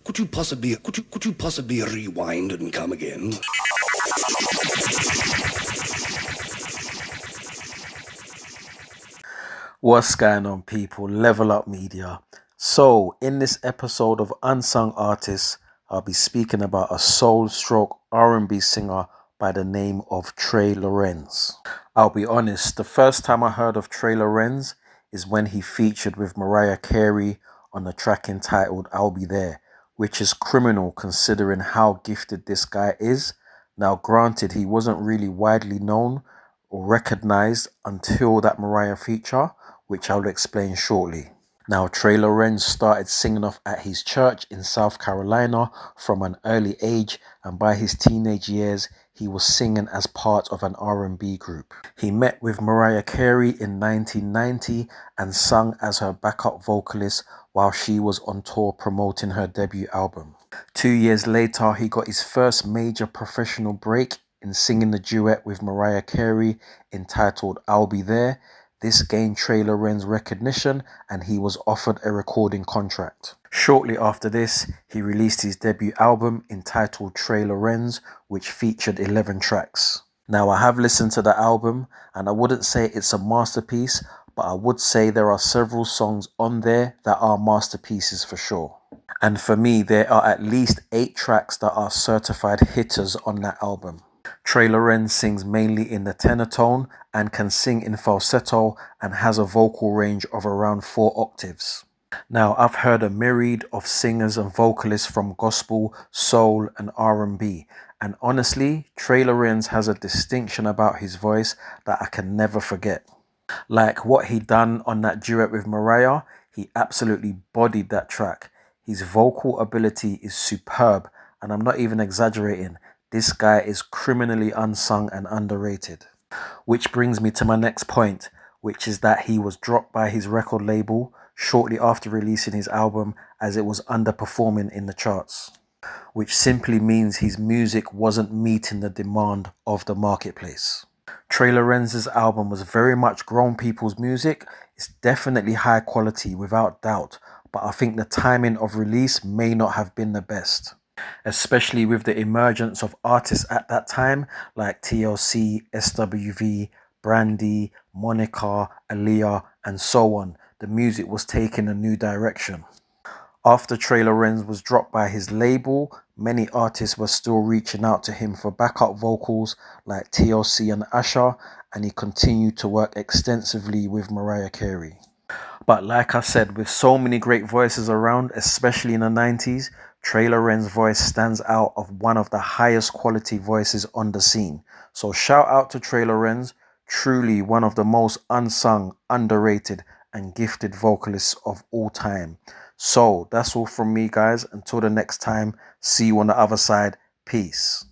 Could you possibly rewind and come again? What's going on, people? Level Up Media. So, in this episode of Unsung Artists, I'll be speaking about a soul-stroke R&B singer by the name of Trey Lorenz. I'll be honest, the first time I heard of Trey Lorenz is when he featured with Mariah Carey on the track entitled I'll Be There, which is criminal considering how gifted this guy is. Now, granted, he wasn't really widely known or recognized until that Mariah feature, which I'll explain shortly. Now, Trey Lorenz started singing off at his church in South Carolina from an early age, and by his teenage years, he was singing as part of an R&B group. He met with Mariah Carey in 1990 and sung as her backup vocalist while she was on tour promoting her debut album. 2 years later, he got his first major professional break in singing the duet with Mariah Carey entitled I'll Be There. This gained Trey Lorenz recognition and he was offered a recording contract. Shortly after this, he released his debut album entitled Trey Lorenz, which featured 11 tracks. Now, I have listened to the album and I wouldn't say it's a masterpiece, but I would say there are several songs on there that are masterpieces for sure. And for me, there are at least 8 tracks that are certified hitters on that album. Trey Lorenz sings mainly in the tenor tone and can sing in falsetto and has a vocal range of around 4 octaves. Now, I've heard a myriad of singers and vocalists from gospel, soul and R&B, and honestly, Trey Lorenz has a distinction about his voice that I can never forget. Like what he done on that duet with Mariah, he absolutely bodied that track. His vocal ability is superb, and I'm not even exaggerating. This guy is criminally unsung and underrated. Which brings me to my next point, which is that he was dropped by his record label shortly after releasing his album as it was underperforming in the charts, which simply means his music wasn't meeting the demand of the marketplace. Trey Lorenz's album was very much grown people's music. It's definitely high quality without doubt, but I think the timing of release may not have been the best, especially with the emergence of artists at that time like TLC, SWV, Brandy, Monica, Aaliyah, and so on. The music was taking a new direction. After Trey Lorenz was dropped by his label, many artists were still reaching out to him for backup vocals like TLC and Usher, and he continued to work extensively with Mariah Carey. But like I said, with so many great voices around, especially in the 90s, Trey Lorenz's voice stands out of one of the highest quality voices on the scene. So shout out to Trey Lorenz, truly one of the most unsung, underrated and gifted vocalists of all time. So that's all from me, guys. Until the next time, see you on the other side. Peace.